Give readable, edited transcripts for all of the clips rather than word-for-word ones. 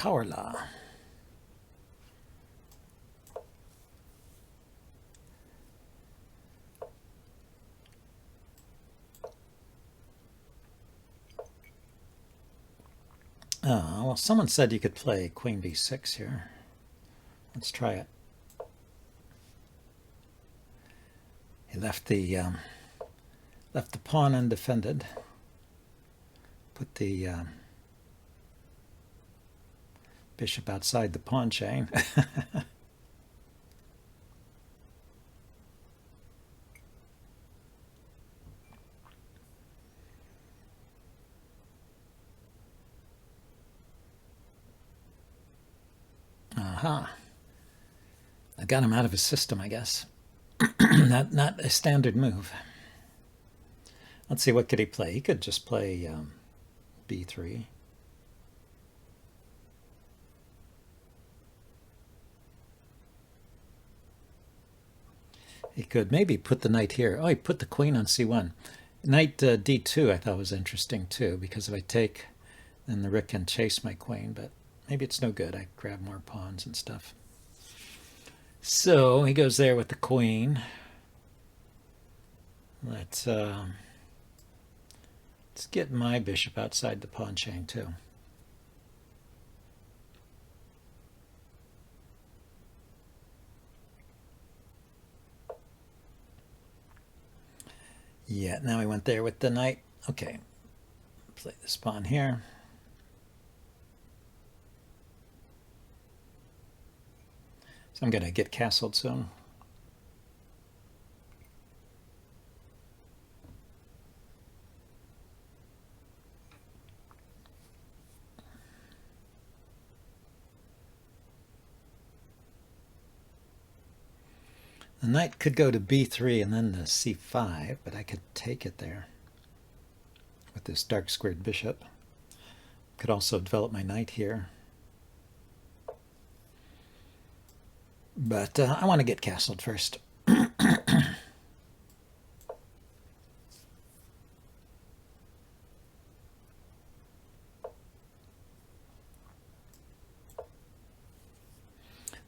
Power law. Well, someone said you could play queen b6 here. Let's try it. He left the pawn undefended. Put the bishop outside the pawn chain. Aha. I got him out of his system, I guess. Not a standard move. Let's see, what could he play? He could just play b3. He could maybe put the knight here. Oh, he put the queen on c1. Knight d2 I thought was interesting too, because if I take, then the rook can chase my queen, but maybe it's no good. I grab more pawns and stuff. So he goes there with the queen. Let's get my bishop outside the pawn chain too. Yeah, now he went there with the knight. Okay, play this pawn here. So I'm going to get castled soon. The knight could go to b3 and then to c5, but I could take it there with this dark squared bishop. Could also develop my knight here. But I want to get castled first. I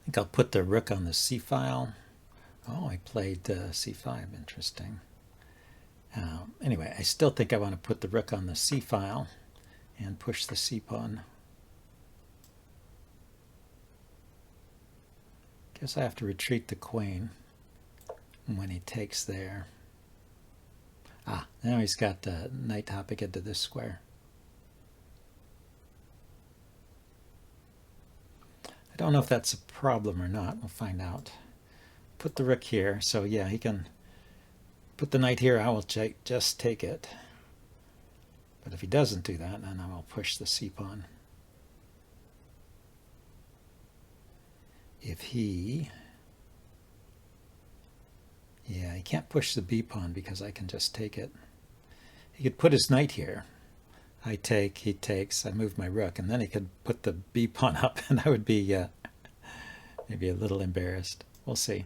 think I'll put the rook on the c file. Oh, I played c5. Interesting. Anyway, I still think I want to put the rook on the c file and push the c pawn. Guess I have to retreat the queen when he takes there. Ah, now he's got the knight hopping into this square. I don't know if that's a problem or not. We'll find out. Put the rook here, so yeah, he can put the knight here. I will just take it. But if he doesn't do that, then I will push the c pawn. If he... Yeah, he can't push the b pawn because I can just take it. He could put his knight here. I take, he takes, I move my rook, and then he could put the b pawn up, and I would be maybe a little embarrassed. We'll see.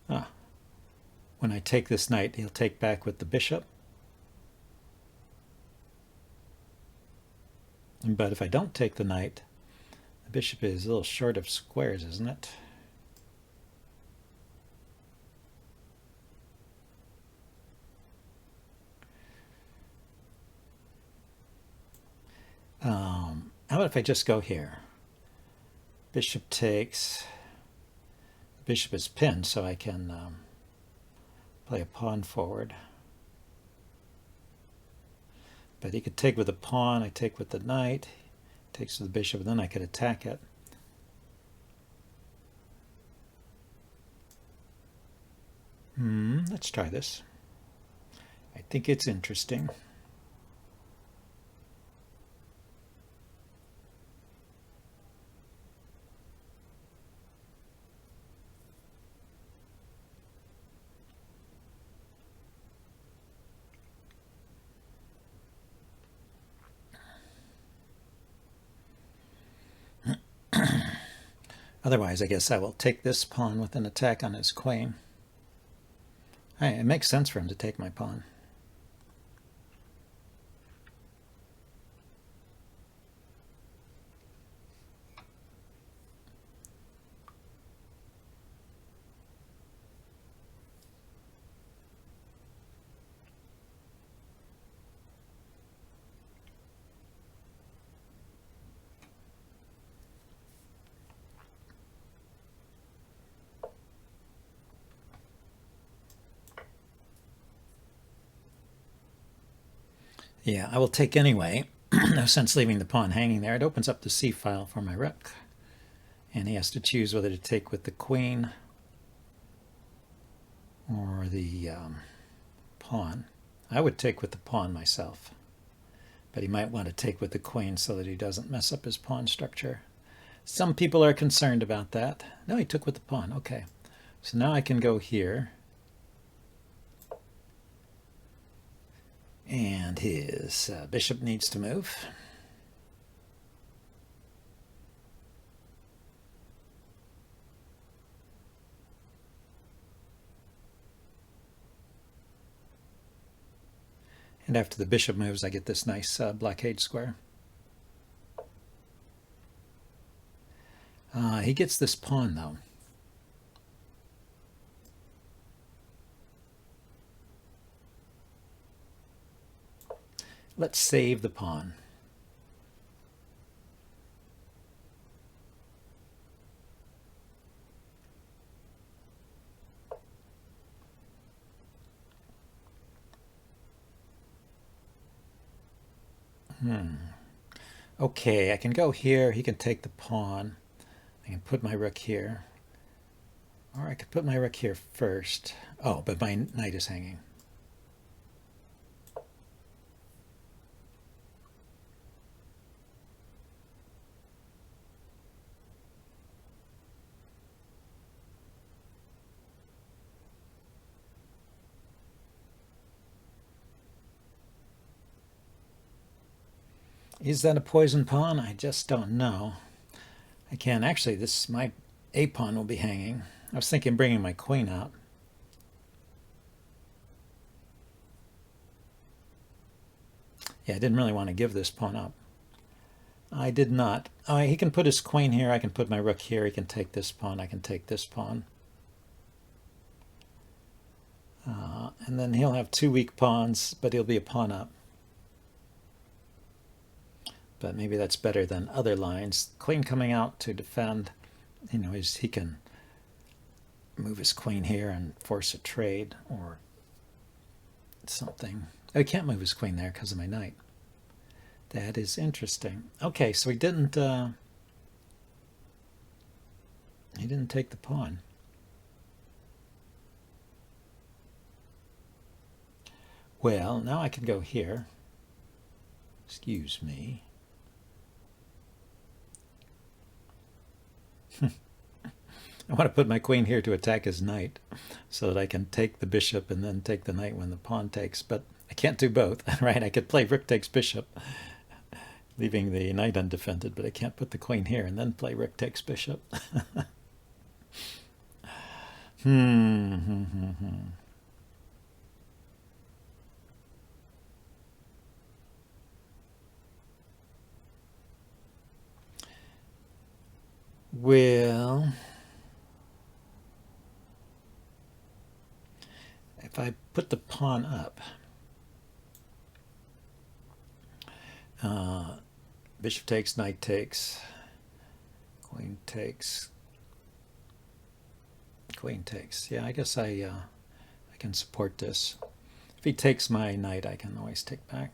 Ah, when I take this knight, he'll take back with the bishop. But if I don't take the knight, the bishop is a little short of squares, isn't it? How about if I just go here? Bishop takes. The bishop is pinned, so I can play a pawn forward. But he could take with a pawn. I take with the knight. Takes with the bishop, and then I could attack it. Let's try this. I think it's interesting. Otherwise, I guess I will take this pawn with an attack on his queen. It makes sense for him to take my pawn. Yeah, I will take anyway. No sense leaving the pawn hanging there. It opens up the c file for my rook. And he has to choose whether to take with the queen or the pawn. I would take with the pawn myself. But he might want to take with the queen so that he doesn't mess up his pawn structure. Some people are concerned about that. No, he took with the pawn. Okay. So now I can go here. And his bishop needs to move. And after the bishop moves, I get this nice blockade square. He gets this pawn, though. Let's save the pawn. Okay, I can go here. He can take the pawn. I can put my rook here. Or I could put my rook here first. Oh, but my knight is hanging. Is that a poison pawn? I just don't know. I can actually, my a pawn will be hanging. I was thinking bringing my queen out. Yeah, I didn't really want to give this pawn up. I did not. He can put his queen here. I can put my rook here. He can take this pawn. I can take this pawn. And then he'll have two weak pawns, but he'll be a pawn up. But maybe that's better than other lines. Queen coming out to defend, he can move his queen here and force a trade or something. Oh, he can't move his queen there because of my knight. That is interesting. Okay, so he didn't take the pawn. Well, now I can go here. Excuse me. I want to put my queen here to attack his knight so that I can take the bishop and then take the knight when the pawn takes. But I can't do both, right? I could play rook takes bishop, leaving the knight undefended, but I can't put the queen here and then play rook takes bishop. Well, if I put the pawn up, bishop takes, knight takes, queen takes, queen takes. Yeah, I guess I can support this. If he takes my knight, I can always take back.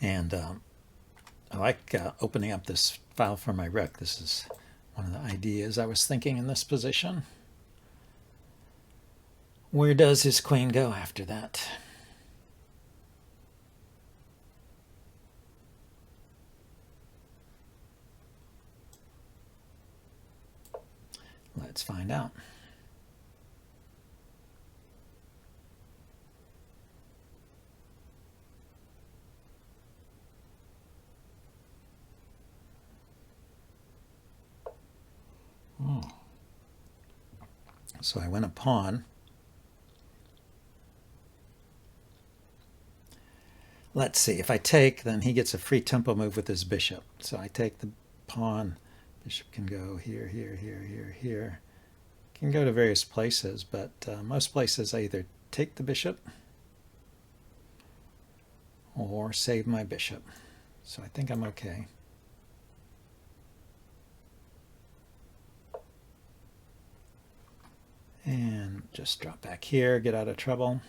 And I like opening up this file for my rook. This is one of the ideas I was thinking in this position. Where does his queen go after that? Let's find out. So I win a pawn. Let's see, if I take, then he gets a free tempo move with his bishop. So I take the pawn. Bishop can go here, here, here, here, here. Can go to various places, but most places I either take the bishop or save my bishop. So I think I'm okay. And just drop back here, get out of trouble.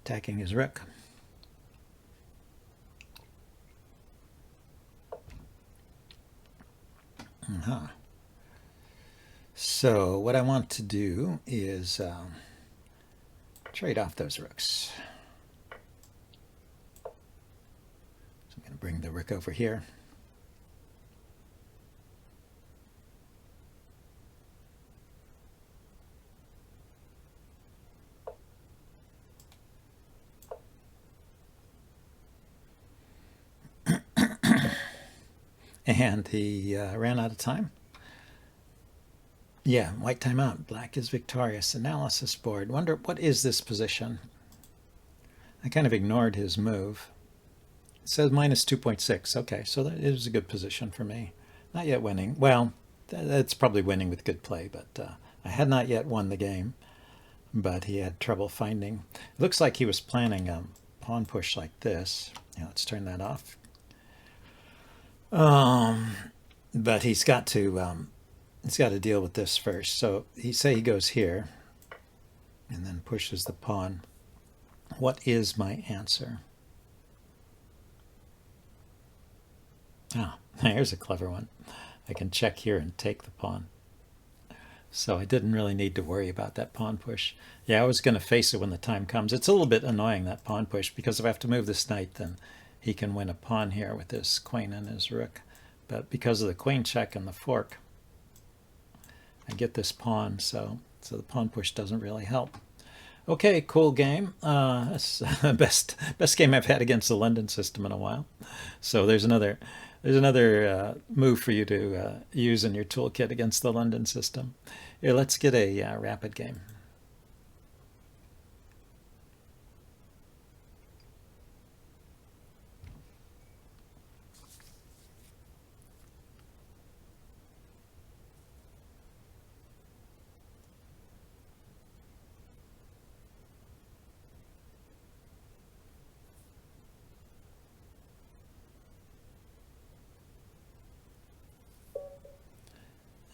Attacking his rook. So what I want to do is trade off those rooks. So I'm going to bring the rook over here. And he ran out of time. Yeah, white timeout. Black is victorious. Analysis board. Wonder, what is this position? I kind of ignored his move. It says minus 2.6. Okay, so that is a good position for me. Not yet winning. Well, that's probably winning with good play, but I had not yet won the game. But he had trouble finding. It looks like he was planning a pawn push like this. Yeah, let's turn that off. But he's got to deal with this first. So he goes here and then pushes the pawn. What is my answer? Here's a clever one. I can check here and take the pawn. So I didn't really need to worry about that pawn push. Yeah, I was going to face it when the time comes. It's a little bit annoying, that pawn push, because if I have to move this knight, then he can win a pawn here with his queen and his rook. But because of the queen check and the fork, I get this pawn, so the pawn push doesn't really help. Okay, cool game. That's the best game I've had against the London system in a while. So there's another move for you to use in your toolkit against the London system. Here, let's get a rapid game.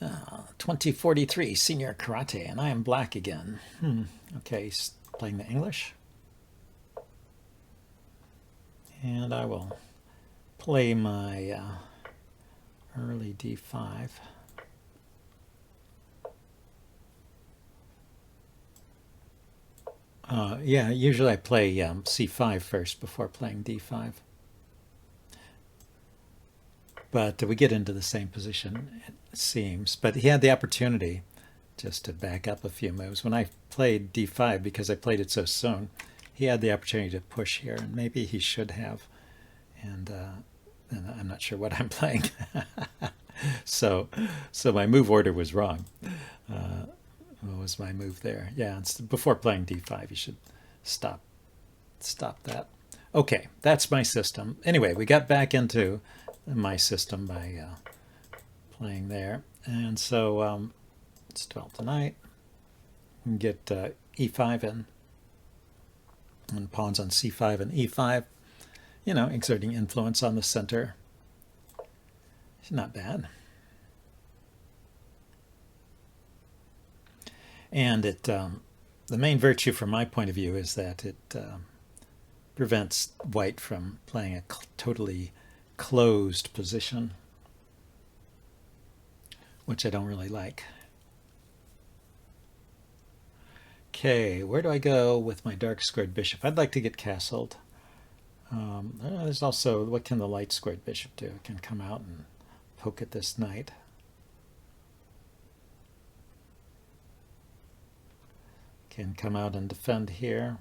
Uh, 2043 Senior Karate, and I am black again. Okay, he's playing the English. And I will play my early d5. Yeah, usually I play c5 first before playing d5. But we get into the same position, it seems. But he had the opportunity just to back up a few moves. When I played d5, because I played it so soon, he had the opportunity to push here, and maybe he should have. And I'm not sure what I'm playing. So my move order was wrong. What was my move there? Yeah, before playing d5, you should stop that. Okay, that's my system. Anyway, we got back into my system by playing there. And so let's develop the knight and get e5 in. And pawns on c5 and e5, exerting influence on the center. It's not bad. And the main virtue from my point of view is that it prevents white from playing a totally closed position, which I don't really like. Okay, where do I go with my dark squared bishop? I'd like to get castled. There's also, what can the light squared bishop do? It can come out and poke at this knight. Can come out and defend here.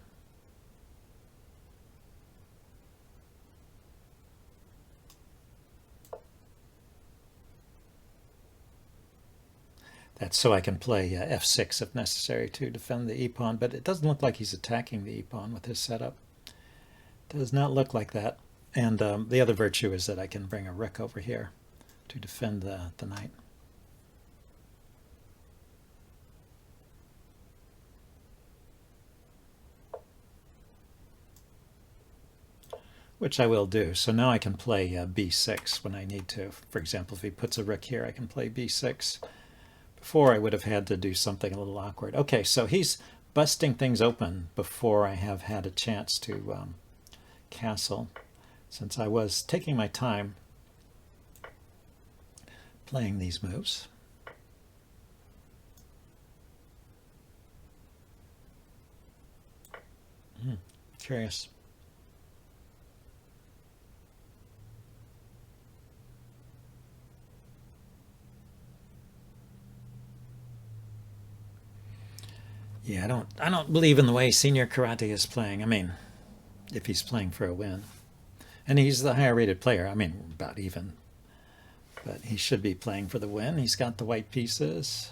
That's so I can play f6 if necessary to defend the e-pawn, but it doesn't look like he's attacking the e-pawn with his setup. Does not look like that. And the other virtue is that I can bring a rook over here to defend the knight. Which I will do. So now I can play b6 when I need to. For example, if he puts a rook here, I can play b6. Before I would have had to do something a little awkward. Okay, so he's busting things open before I have had a chance to castle, since I was taking my time playing these moves. Curious. Yeah, I don't believe in the way senior karate is playing. I mean, if he's playing for a win. And he's the higher rated player. I mean, about even. But he should be playing for the win. He's got the white pieces.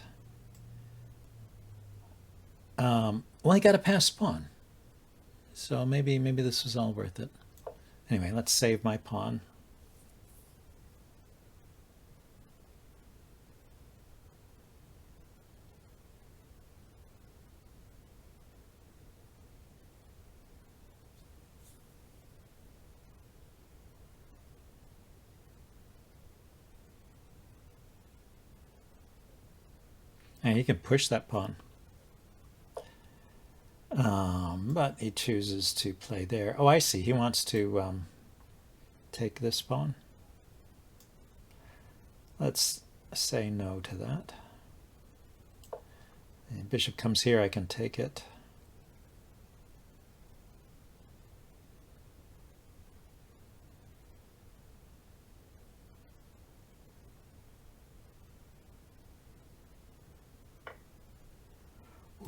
Well, he got a passed pawn. So maybe this was all worth it. Anyway, let's save my pawn. And he can push that pawn. But he chooses to play there. Oh, I see. He wants to take this pawn. Let's say no to that. The bishop comes here, I can take it.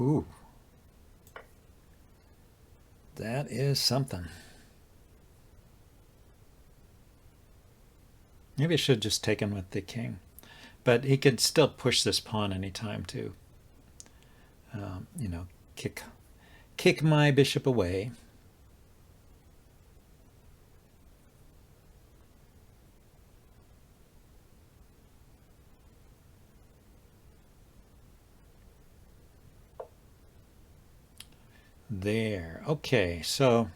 Ooh. That is something. Maybe I should have just taken with the king. But he could still push this pawn anytime to, you know, kick my bishop away. There. Okay, so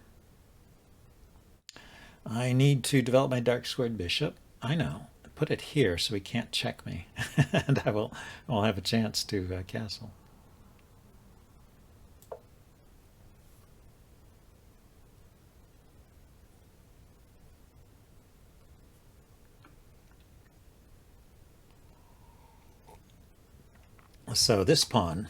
I need to develop my dark squared bishop. I know. Put it here so he can't check me, and I'll have a chance to castle. So this pawn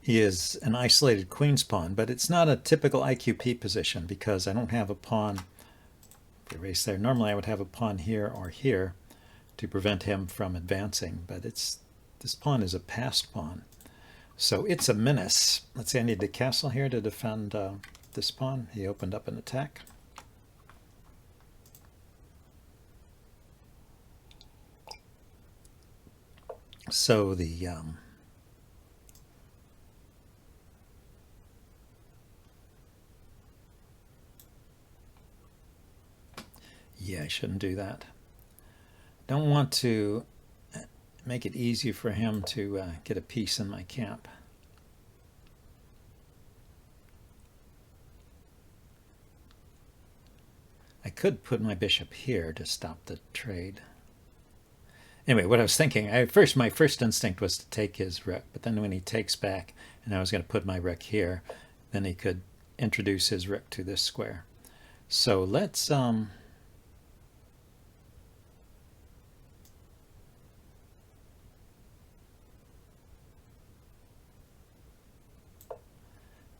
is an isolated queen's pawn, but it's not a typical IQP position because I don't have a pawn. Erase there. Normally I would have a pawn here or here to prevent him from advancing, but this pawn is a passed pawn. So it's a menace. Let's say I need to castle here to defend this pawn. He opened up an attack. So the yeah, I shouldn't do that. Don't want to make it easy for him to get a piece in my camp. I could put my bishop here to stop the trade. Anyway, what I was thinking, my first instinct was to take his rook, but then when he takes back, and I was going to put my rook here, then he could introduce his rook to this square. So let's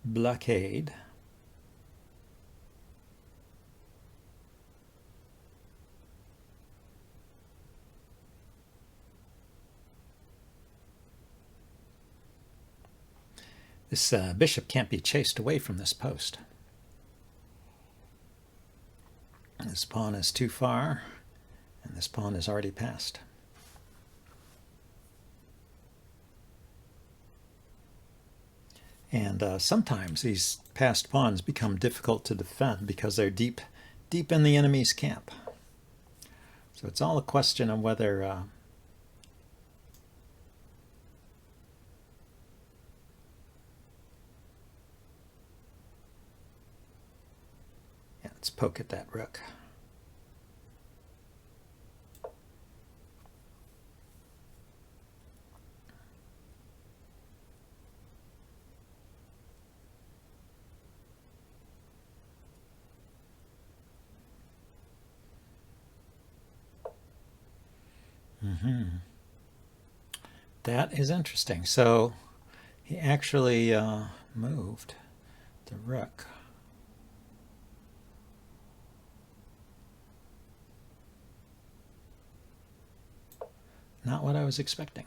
blockade. This bishop can't be chased away from this post. This pawn is too far, and this pawn is already passed. And sometimes these passed pawns become difficult to defend because they're deep in the enemy's camp. So it's all a question of whether yeah, let's poke at that rook. That is interesting. So he actually moved the rook. Not what I was expecting.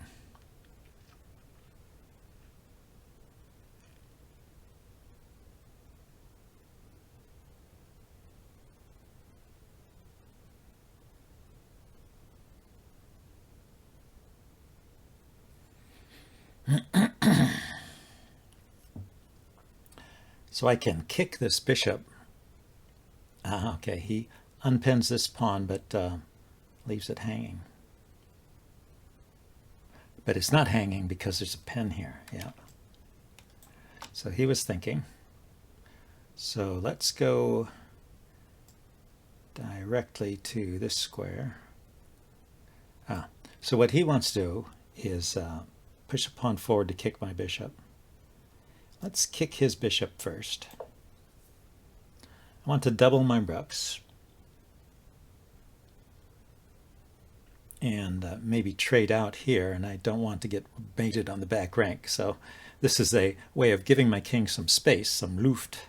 So I can kick this bishop. Okay, he unpins this pawn, but leaves it hanging. But it's not hanging because there's a pin here. Yeah. So he was thinking. So let's go directly to this square. So what he wants to do is push a pawn forward to kick my bishop. Let's kick his bishop first. I want to double my rooks and maybe trade out here, and I don't want to get baited on the back rank. So this is a way of giving my king some space, some Luft,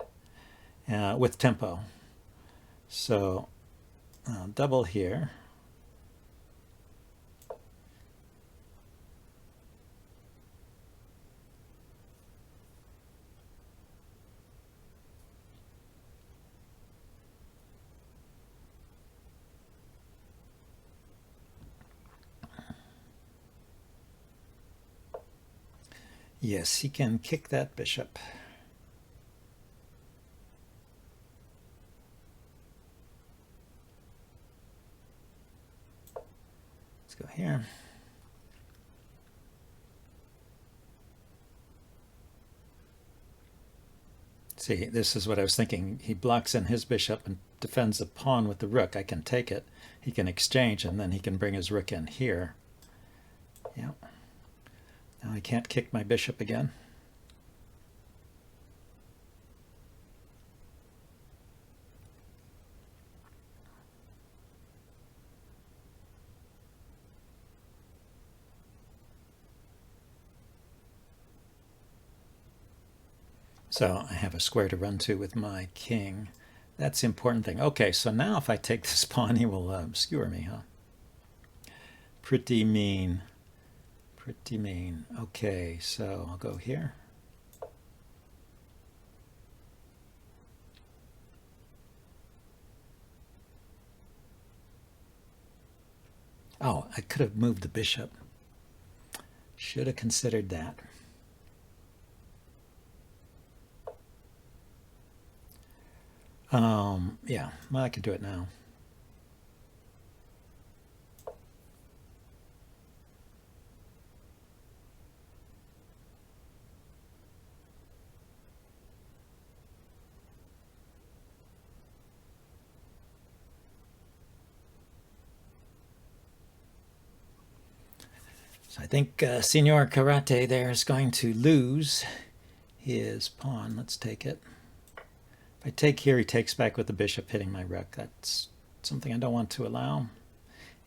with tempo. So I'll double here. Yes, he can kick that bishop. Let's go here. See, this is what I was thinking. He blocks in his bishop and defends the pawn with the rook. I can take it. He can exchange, and then he can bring his rook in here. Yeah. Now I can't kick my bishop again. So I have a square to run to with my king. That's the important thing. Okay, so now if I take this pawn, he will obscure me, huh? Pretty mean. Pretty mean. Okay, so I'll go here. Oh, I could have moved the bishop. Should have considered that. Yeah, well, I can do it now. So I think Signor Karate there is going to lose his pawn. Let's take it. If I take here, he takes back with the bishop hitting my rook. That's something I don't want to allow.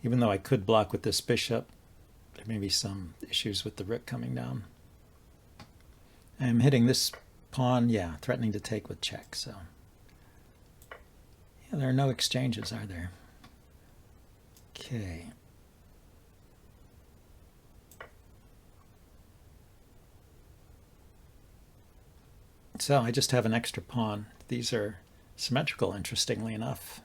Even though I could block with this bishop, there may be some issues with the rook coming down. I'm hitting this pawn, yeah, threatening to take with check. So yeah, there are no exchanges, are there? Okay. So I just have an extra pawn. These are symmetrical, interestingly enough.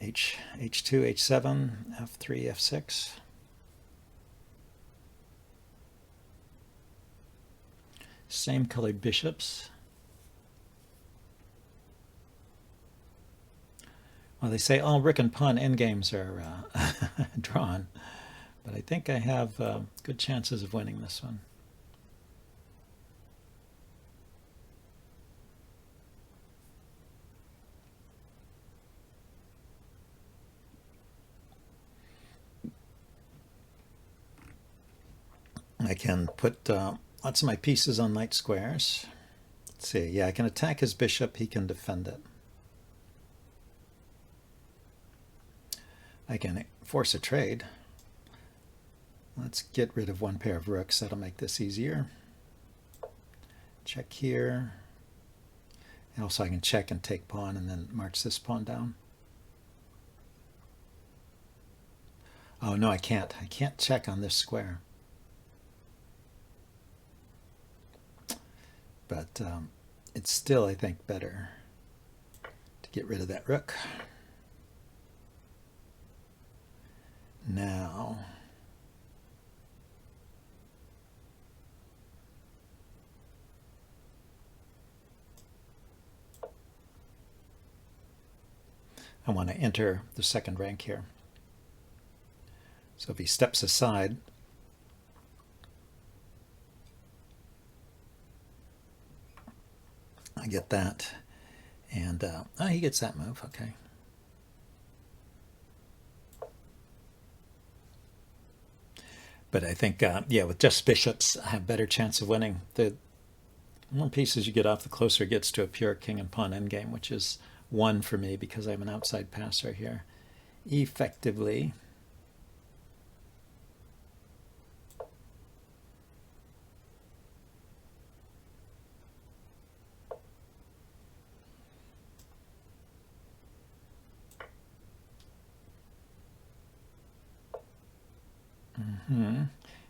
H2, H7, F3, F6. Same colored bishops. Well, they say all rook and pawn endgames are drawn, but I think I have good chances of winning this one. I can put lots of my pieces on light squares. Let's see, yeah, I can attack his bishop, he can defend it. I can force a trade. Let's get rid of one pair of rooks, that'll make this easier. Check here. And also I can check and take pawn and then march this pawn down. Oh no, I can't. I can't check on this square. But it's still, I think, better to get rid of that rook. Now, I want to enter the second rank here. So if he steps aside, I get that, and oh, he gets that move, okay. But I think, yeah, with just bishops, I have better chance of winning. The more pieces you get off, the closer it gets to a pure king and pawn endgame, which is 1 for me because I'm an outside passer here. Effectively,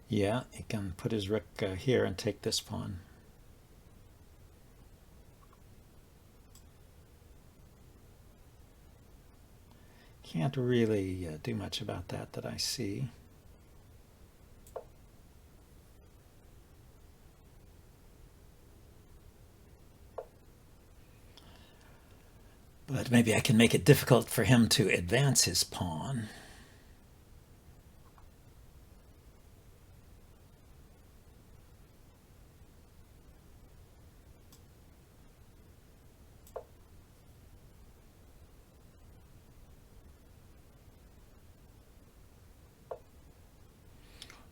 yeah, he can put his rook here and take this pawn. Can't really do much about that I see. But maybe I can make it difficult for him to advance his pawn.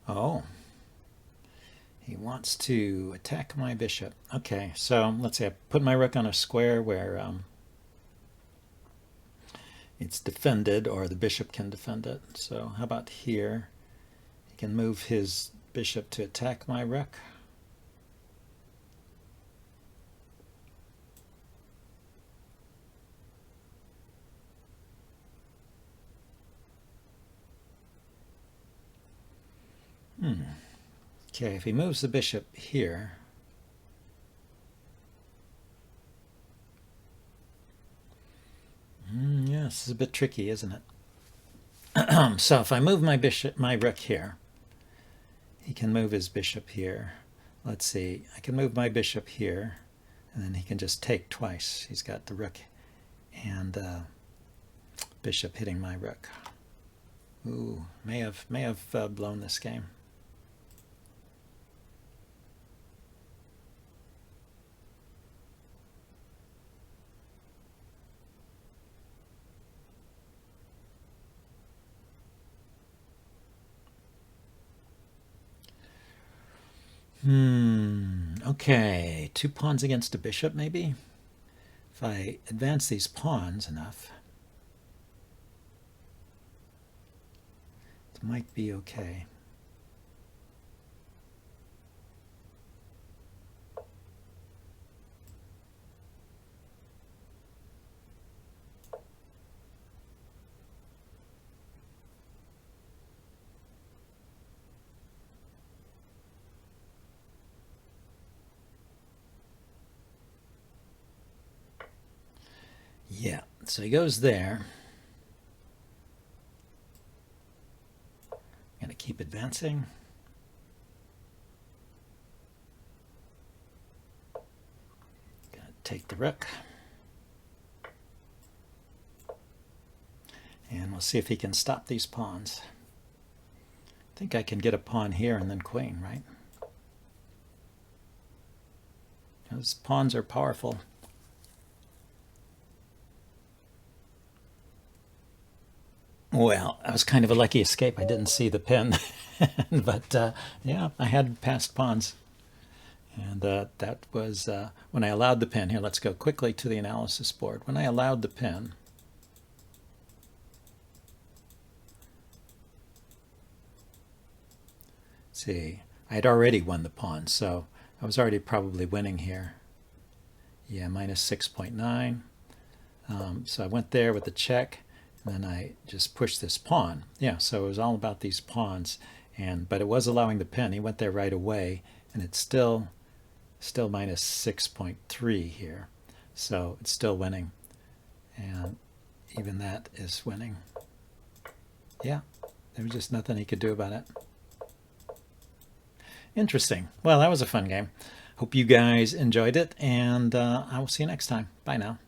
Oh, he wants to attack my bishop. Okay, so let's say I put my rook on a square where it's defended, or the bishop can defend it. So how about here? He can move his bishop to attack my rook. Okay, if he moves the bishop here, yeah, this is a bit tricky, isn't it? So if I move my rook here, he can move his bishop here. Let's see, I can move my bishop here, and then he can just take twice. He's got the rook and bishop hitting my rook. Ooh, may have blown this game. Okay, 2 pawns against a bishop, maybe? If I advance these pawns enough, it might be okay. Yeah, so he goes there. I'm going to keep advancing. take the rook. And we'll see if he can stop these pawns. I think I can get a pawn here and then queen, right? Those pawns are powerful. Well, that was kind of a lucky escape. I didn't see the pin. But yeah, I had passed pawns. And that was when I allowed the pin. Here, let's go quickly to the analysis board. When I allowed the pin, see, I had already won the pawn, so I was already probably winning here. Yeah, minus 6.9. So I went there with the check, and then I just pushed this pawn. Yeah, so it was all about these pawns, but it was allowing the pin. He went there right away, and it's still minus 6.3 here. So it's still winning, and even that is winning. Yeah, there was just nothing he could do about it. Interesting. Well, that was a fun game. Hope you guys enjoyed it, and I will see you next time. Bye now.